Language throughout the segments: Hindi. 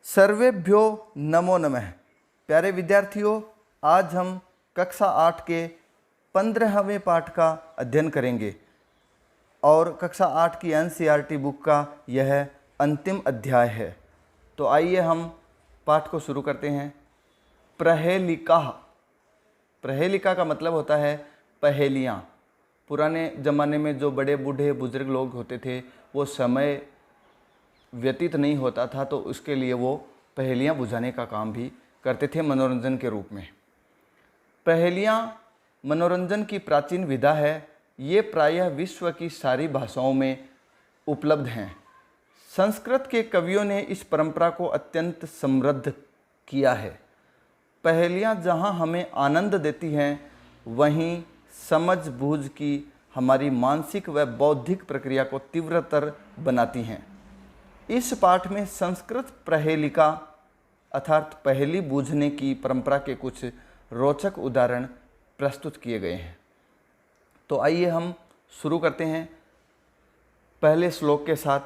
सर्वेभ्यो नमो नमः। प्यारे विद्यार्थियों, आज हम कक्षा 8 के 15वें पाठ का अध्ययन करेंगे और कक्षा 8 की एनसीईआरटी बुक का यह अंतिम अध्याय है। तो आइए हम पाठ को शुरू करते हैं। प्रहेलिका। प्रहेलिका का मतलब होता है पहेलियाँ। पुराने ज़माने में जो बड़े बूढ़े बुजुर्ग लोग होते थे वो समय व्यतीत नहीं होता था तो उसके लिए वो पहेलियाँ बुझाने का काम भी करते थे मनोरंजन के रूप में। पहेलियाँ मनोरंजन की प्राचीन विधा है। ये प्रायः विश्व की सारी भाषाओं में उपलब्ध हैं। संस्कृत के कवियों ने इस परंपरा को अत्यंत समृद्ध किया है। पहेलियाँ जहाँ हमें आनंद देती हैं वहीं समझ बूझ की हमारी मानसिक व बौद्धिक प्रक्रिया को तीव्रतर बनाती हैं। इस पाठ में संस्कृत प्रहेलिका अर्थात पहेली बूझने की परंपरा के कुछ रोचक उदाहरण प्रस्तुत किए गए हैं। तो आइए हम शुरू करते हैं पहले श्लोक के साथ।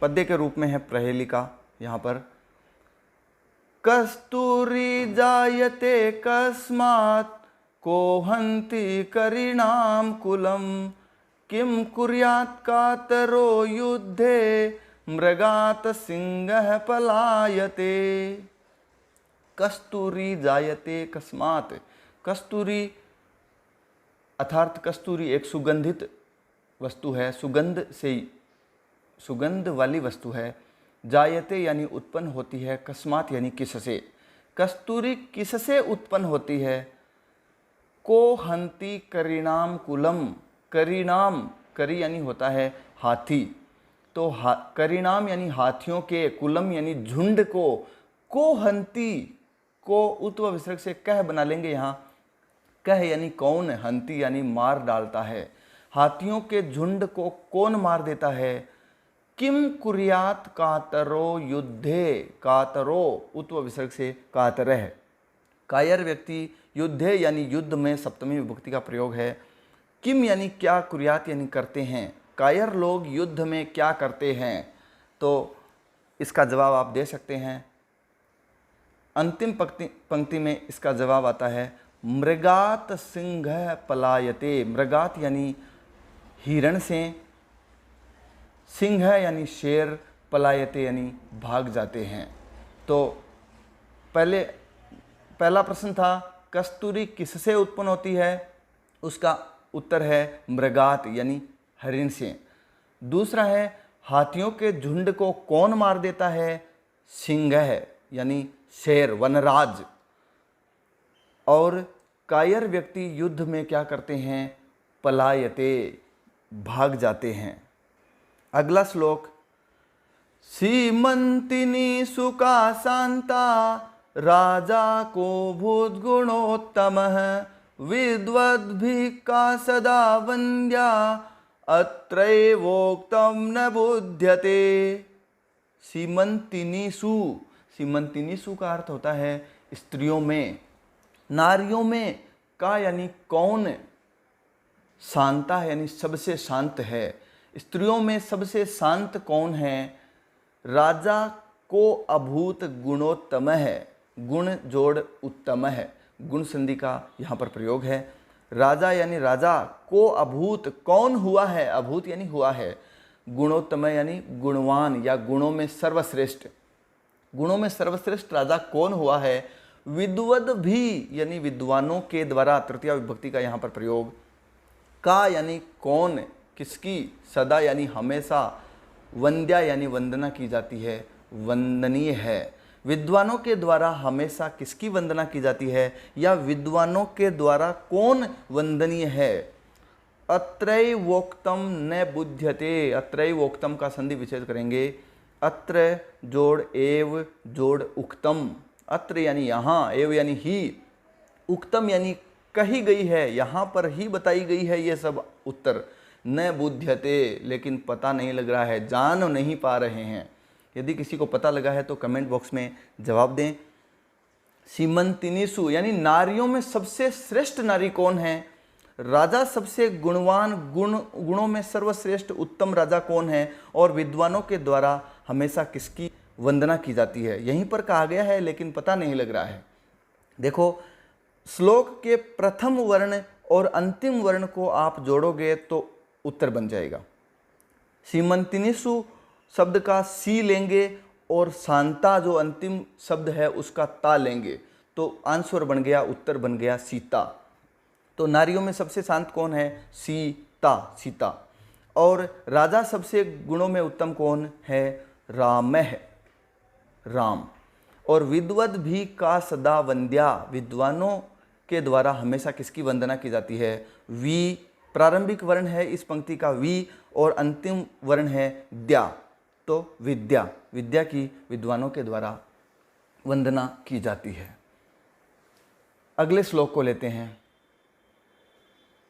पद्य के रूप में है प्रहेलिका। यहाँ पर कस्तूरी जायते कस्मात् को हन्ति करीणां कुलं किं कुर्यात् कातरो युद्धे मृगात सिंह पलायते। कस्तूरी जायते कस्मात्। कस्तूरी अर्थात कस्तूरी एक सुगंधित वस्तु है, सुगंध वाली वस्तु है। जायते यानी उत्पन्न होती है, कस्मात् यानी किससे। कस्तूरी किससे उत्पन्न होती है। को हन्ति करीणाम कुलम। करीणाम, करी यानी होता है हाथी, तो करीणाम यानी हाथियों के, कुलम यानी झुंड को हन्ति को उत्व विसर्ग से कह बना लेंगे। यहाँ कह यानी कौन, हन्ति यानी मार डालता है। हाथियों के झुंड को कौन मार देता है। किम कुर्यात कातरो युद्धे। कातरो उत्व विसर्ग से कातरह। कायर व्यक्ति युद्धे यानी युद्ध में सप्तमी विभक्ति का प्रयोग है। किम यानी क्या, कुर्यात यानी करते हैं। कायर लोग युद्ध में क्या करते हैं, तो इसका जवाब आप दे सकते हैं। अंतिम पंक्ति में इसका जवाब आता है मृगात सिंह पलायते। मृगात यानी हिरण से, सिंह यानी शेर, पलायते यानी भाग जाते हैं। तो पहला प्रश्न था कस्तूरी किससे उत्पन्न होती है, उसका उत्तर है मृगात यानी हरिण से। दूसरा है हाथियों के झुंड को कौन मार देता है। सिंह यानी शेर, वनराज। और कायर व्यक्ति युद्ध में क्या करते हैं, पलायते भाग जाते हैं। अगला श्लोक सीमंतिनी सुका शांता राजा को भूत गुणोत्तमः विद्वद्भिः सदा वन्द्या अत्रैवोक्तं न बुध्यते। सीमंतिनीसु। सीमंतिनीसु का अर्थ होता है स्त्रियों में, नारियों में। का यानी कौन, शांता यानी सबसे शांत है। स्त्रियों में सबसे शांत कौन है। राजा को अभूत गुणोत्तम है। गुण जोड़ उत्तम है, गुण संधि का यहाँ पर प्रयोग है। राजा यानी राजा को अभूत कौन हुआ है, अभूत यानी हुआ है। गुणोत्तम यानी गुणवान या गुणों में सर्वश्रेष्ठ। गुणों में सर्वश्रेष्ठ राजा कौन हुआ है। विद्वद भी यानी विद्वानों के द्वारा, तृतीया विभक्ति का यहाँ पर प्रयोग। का यानी कौन, किसकी। सदा यानी हमेशा। वंद्या यानी वंदना की जाती है, वंदनीय है। विद्वानों के द्वारा हमेशा किसकी वंदना की जाती है, या विद्वानों के द्वारा कौन वंदनीय है। अत्रैवोक्तम न बुध्यते। अत्रैवोक्तम का संधि विच्छेद करेंगे। अत्र जोड़ एव जोड़ उक्तम। अत्र यानी यहाँ, एव यानी ही, उक्तम यानी कही गई है, यहाँ पर ही बताई गई है ये सब उत्तर। न बुध्यते लेकिन पता नहीं लग रहा है, जान नहीं पा रहे हैं। यदि किसी को पता लगा है तो कमेंट बॉक्स में जवाब दें। सीमंतिनीसु यानी नारियों में सबसे श्रेष्ठ नारी कौन है। राजा सबसे गुणवान, गुणों में सर्वश्रेष्ठ उत्तम राजा कौन है। और विद्वानों के द्वारा हमेशा किसकी वंदना की जाती है। यहीं पर कहा गया है लेकिन पता नहीं लग रहा है। देखो, श्लोक के प्रथम वर्ण और अंतिम वर्ण को आप जोड़ोगे तो उत्तर बन जाएगा। सीमंतिनिसु शब्द का सी लेंगे और शांता जो अंतिम शब्द है उसका ता लेंगे तो आंसर बन गया, उत्तर बन गया सीता। तो नारियों में सबसे शांत कौन है? सीता, सीता। और राजा सबसे गुणों में उत्तम कौन है? रामः, राम। और विद्वद भी का सदा वंद्या, विद्वानों के द्वारा हमेशा किसकी वंदना की जाती है? वी। प्रारंभिक वर्ण है इस पंक्ति का वी और अंतिम वर्ण है द्या, तो विद्या, विद्या की विद्वानों के द्वारा वंदना की जाती है। अगले श्लोक को लेते हैं।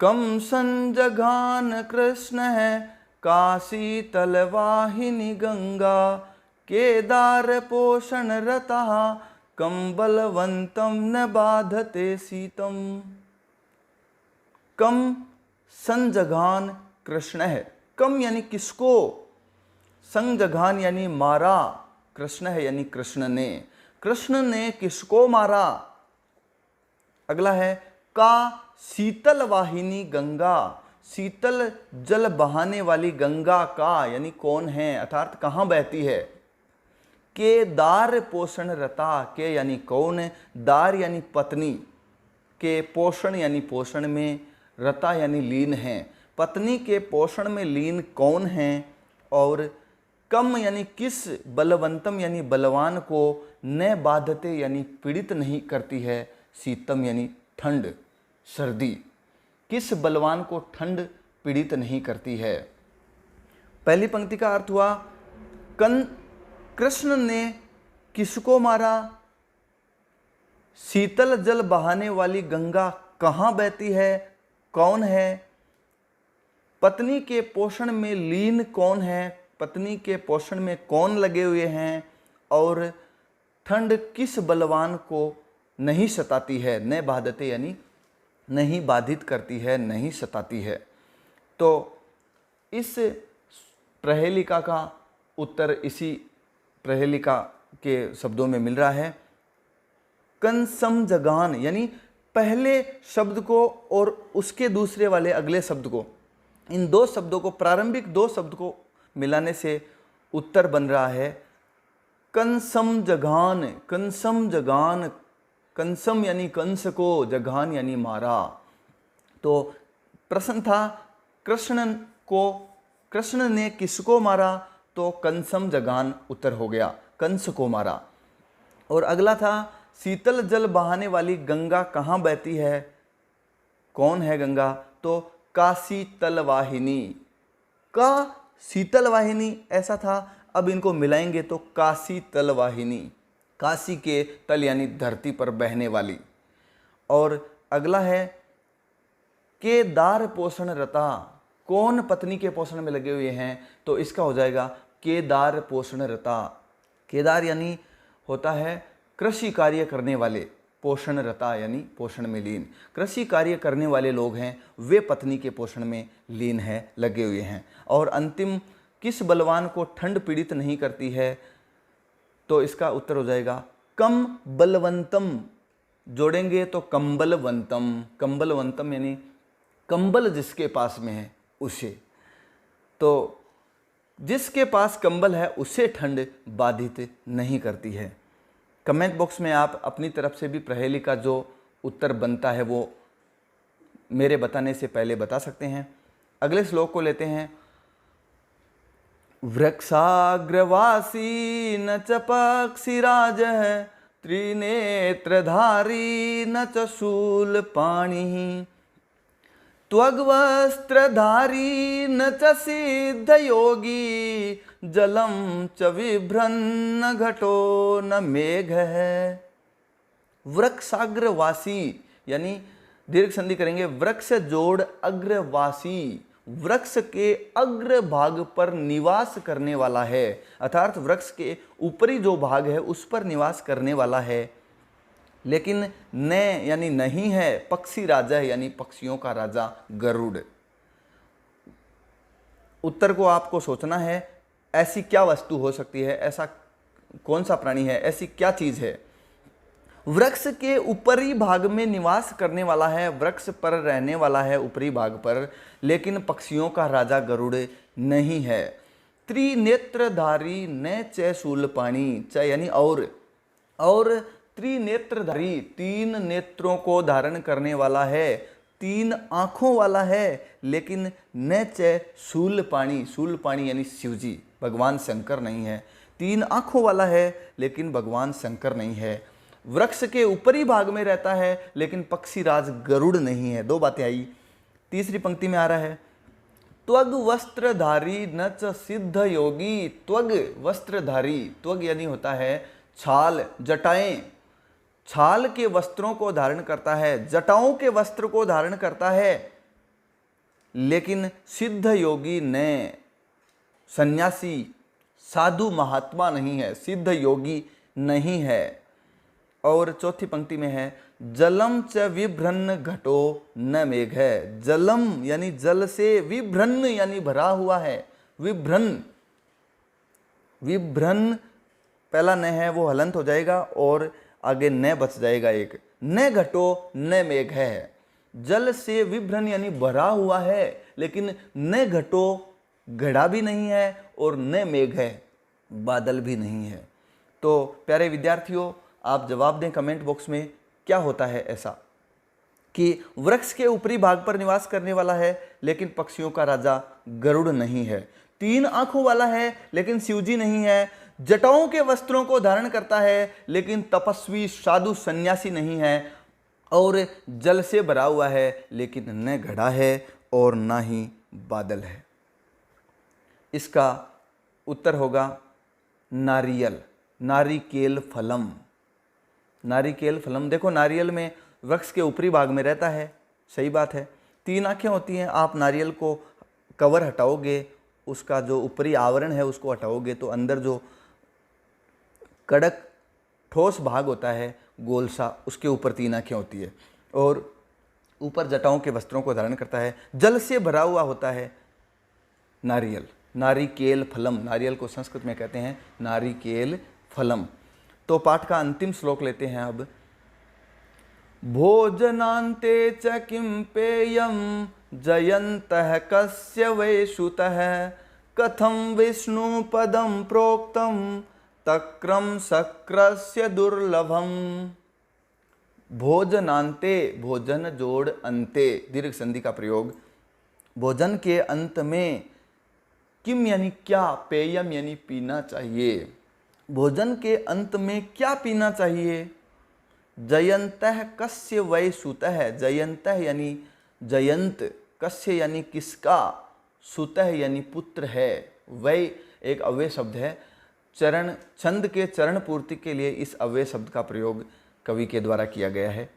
कम संजघान कृष्ण है, काशी तलवाहिनी गंगा, केदार पोषण रता, कम बलवंतम न बाधते शीतम। कम संजघान कृष्ण है, कम यानी किसको, संजघान यानी मारा, कृष्ण है यानी कृष्ण ने किसको मारा। अगला है का शीतल वाहिनी गंगा, शीतल जल बहाने वाली गंगा का यानी कौन है, अर्थात कहाँ बहती है। के दार पोषण रता, के यानी कौन, दार यानी पत्नी, के पोषण यानी पोषण में, रता यानी लीन है, पत्नी के पोषण में लीन कौन है। और कम यानी किस, बलवंतम यानी बलवान को, न बाधते यानी पीड़ित नहीं करती है, शीतम यानी ठंड, सर्दी, किस बलवान को ठंड पीड़ित नहीं करती है। पहली पंक्ति का अर्थ हुआ कृष्ण ने किसको मारा, शीतल जल बहाने वाली गंगा कहाँ बहती है, कौन है, पत्नी के पोषण में लीन कौन है, पत्नी के पोषण में कौन लगे हुए हैं, और ठंड किस बलवान को नहीं सताती है, न बाधते यानी नहीं बाधित करती है, नहीं सताती है। तो इस प्रहेलिका का उत्तर इसी प्रहेलिका के शब्दों में मिल रहा है। कंसमजगान यानी पहले शब्द को और उसके दूसरे वाले अगले शब्द को, इन दो शब्दों को, प्रारंभिक दो शब्द को मिलाने से उत्तर बन रहा है कंसमजगान, कंसमजगान, कंसम यानी कंस को, जघान यानी मारा। तो प्रश्न था कृष्ण ने किसको मारा, तो कंसम जगान उत्तर हो गया, कंस को मारा। और अगला था शीतल जल बहाने वाली गंगा कहाँ बहती है, कौन है गंगा, तो काशी तलवाहिनी, का शीतल वाहिनी ऐसा था, अब इनको मिलाएंगे तो काशी तलवाहिनी, काशी के तल यानी धरती पर बहने वाली। और अगला है केदार पोषण रता, कौन पत्नी के पोषण में लगे हुए हैं, तो इसका हो जाएगा केदार पोषण रता। केदार यानी होता है कृषि कार्य करने वाले, पोषण रता यानी पोषण में लीन, कृषि कार्य करने वाले लोग हैं, वे पत्नी के पोषण में लीन है, लगे हुए हैं। और अंतिम किस बलवान को ठंड पीड़ित नहीं करती है, तो इसका उत्तर हो जाएगा कम बलवंतम, जोड़ेंगे तो कंबलवंतम, कंबलवंतम यानी कंबल जिसके पास में है उसे, तो जिसके पास कंबल है उसे ठंड बाधित नहीं करती है। कमेंट बॉक्स में आप अपनी तरफ से भी प्रहेली का जो उत्तर बनता है वो मेरे बताने से पहले बता सकते हैं। अगले श्लोक को लेते हैं। वृक्षाग्रवासी न च पक्षिराजः, त्रिनेत्रधारी न च शूलपाणिः, त्वग्वस्त्रधारी न च सिद्धयोगी, जलम च बिभ्रन्न घटो न मेघः। वृक्षाग्रवासी यानी दीर्घ संधि करेंगे, वृक्ष जोड़ अग्रवासी, वृक्ष के अग्र भाग पर निवास करने वाला है, अर्थात वृक्ष के ऊपरी जो भाग है उस पर निवास करने वाला है। लेकिन न यानी नहीं है, पक्षी राजा है यानी पक्षियों का राजा गरुड़। उत्तर को आपको सोचना है, ऐसी क्या वस्तु हो सकती है, ऐसा कौन सा प्राणी है, ऐसी क्या चीज है। वृक्ष के ऊपरी भाग में निवास करने वाला है, वृक्ष पर रहने वाला है ऊपरी भाग पर, लेकिन पक्षियों का राजा गरुड़ नहीं है। त्रिनेत्रधारी न च शूलपाणी, च यानी और त्रिनेत्रधारी, तीन नेत्रों को धारण करने वाला है, तीन आंखों वाला है, लेकिन न च शूलपाणी, शूलपाणी यानी शिवजी, भगवान शंकर नहीं है। तीन आंखों वाला है लेकिन भगवान शंकर नहीं है। वृक्ष के ऊपरी भाग में रहता है लेकिन पक्षीराज गरुड़ नहीं है। दो बातें आई। तीसरी पंक्ति में आ रहा है, त्वग वस्त्रधारी न च सिद्ध योगी। त्वग वस्त्रधारी, त्वग यानी होता है छाल, जटाएं, छाल के वस्त्रों को धारण करता है, जटाओं के वस्त्र को धारण करता है, लेकिन सिद्ध योगी ने, सन्यासी साधु महात्मा नहीं है, सिद्ध योगी नहीं है। और चौथी पंक्ति में है, जलम च विभ्रन्न घटो न मेघ है। जलम यानी जल से, विभ्रन्न यानी भरा हुआ है, विभ्रन्न, विभ्रन्न पहला न है वो हलंत हो जाएगा और आगे न बच जाएगा एक, न घटो न मेघ है। जल से विभ्रन्न यानी भरा हुआ है, लेकिन न घटो घड़ा भी नहीं है और न मेघ है, बादल भी नहीं है। तो प्यारे विद्यार्थियों, आप जवाब दें कमेंट बॉक्स में, क्या होता है ऐसा कि वृक्ष के ऊपरी भाग पर निवास करने वाला है लेकिन पक्षियों का राजा गरुड़ नहीं है, तीन आंखों वाला है लेकिन शिवजी नहीं है, जटाओं के वस्त्रों को धारण करता है लेकिन तपस्वी साधु सन्यासी नहीं है, और जल से भरा हुआ है लेकिन न घड़ा है और ना ही बादल है। इसका उत्तर होगा नारियल, नारिकेल फलम। नारिकेल फलम, देखो नारियल में वृक्ष के ऊपरी भाग में रहता है, सही बात है, तीन आंखें होती हैं। आप नारियल को कवर हटाओगे, उसका जो ऊपरी आवरण है उसको हटाओगे तो अंदर जो कड़क ठोस भाग होता है गोल सा, उसके ऊपर तीन आंखें होती है और ऊपर जटाओं के वस्त्रों को धारण करता है, जल से भरा हुआ होता है नारियल, नारिकेल फलम। नारियल को संस्कृत में कहते हैं नारिकेल फलम। तो पाठ का अंतिम श्लोक लेते हैं अब। भोजनान्ते च किं पेयं जयन्तः कस्य वै श्रुतः कथं विष्णु पदं प्रोक्तं तक्रम शक्रस्य दुर्लभम। भोजनान्ते, भोजन जोड़ अंते, दीर्घ संधि का प्रयोग। भोजन के अंत में, किम यानी क्या, पेयम यानी पीना चाहिए, भोजन के अंत में क्या पीना चाहिए। जयन्तः कस्य वै सुतः, जयन्तः यानी जयंत, कस्य यानी किसका, सुतः यानी पुत्र है, वै एक अव्यय शब्द है, चरण छंद के चरण पूर्ति के लिए इस अव्यय शब्द का प्रयोग कवि के द्वारा किया गया है।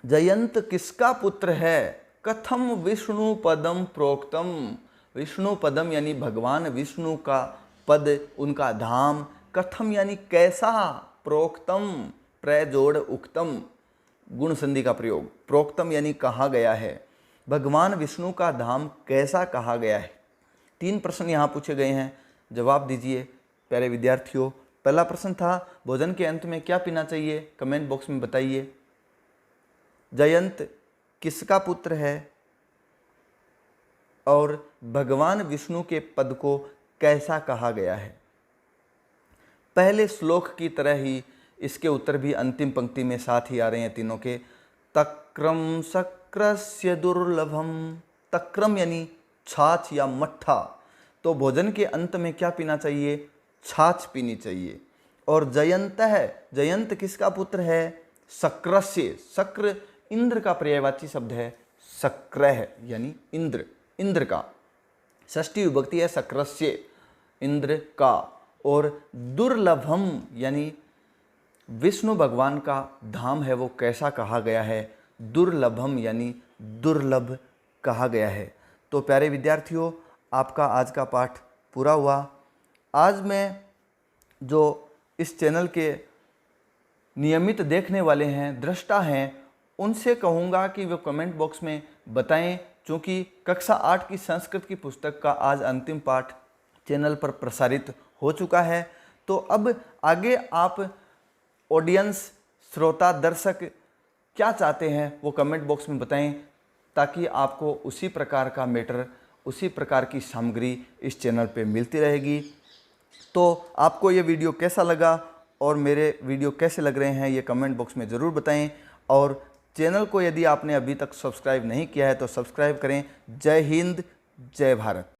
जयंत किसका पुत्र है, कथम विष्णु पदम प्रोक्तम, विष्णु पदम यानी भगवान विष्णु का पद, उनका धाम, कथम यानी कैसा, प्रोक्तम प्रजोड़ उक्तम गुण संधि का प्रयोग, प्रोक्तम यानी कहा गया है, भगवान विष्णु का धाम कैसा कहा गया है। तीन प्रश्न यहाँ पूछे गए हैं, जवाब दीजिए प्यारे विद्यार्थियों। पहला प्रश्न था भोजन के अंत में क्या पीना चाहिए, कमेंट बॉक्स में बताइए। जयंत किसका पुत्र है और भगवान विष्णु के पद को कैसा कहा गया है। पहले श्लोक की तरह ही इसके उत्तर भी अंतिम पंक्ति में साथ ही आ रहे हैं तीनों के। तक्रम शक्रस्य दुर्लभम, तक्रम यानी छाछ या मट्ठा, तो भोजन के अंत में क्या पीना चाहिए, छाछ पीनी चाहिए। और जयंत है, जयंत किसका पुत्र है, शक्रस्य, शक्र इंद्र का पर्यायवाची शब्द है, शक्रः यानी इंद्र, इंद्र का, षष्ठी विभक्ति है शक्रस्य, इंद्र का। और दुर्लभम यानी विष्णु भगवान का धाम है वो कैसा कहा गया है, दुर्लभम यानी दुर्लभ कहा गया है। तो प्यारे विद्यार्थियों, आपका आज का पाठ पूरा हुआ। आज मैं जो इस चैनल के नियमित देखने वाले हैं, दृष्टा हैं, उनसे कहूँगा कि वो कमेंट बॉक्स में बताएं, क्योंकि कक्षा 8 की संस्कृत की पुस्तक का आज अंतिम पाठ चैनल पर प्रसारित हो चुका है। तो अब आगे आप ऑडियंस, श्रोता, दर्शक क्या चाहते हैं वो कमेंट बॉक्स में बताएं, ताकि आपको उसी प्रकार का मैटर, उसी प्रकार की सामग्री इस चैनल पे मिलती रहेगी। तो आपको ये वीडियो कैसा लगा और मेरे वीडियो कैसे लग रहे हैं ये कमेंट बॉक्स में ज़रूर बताएं। और चैनल को यदि आपने अभी तक सब्सक्राइब नहीं किया है तो सब्सक्राइब करें। जय हिंद, जय भारत।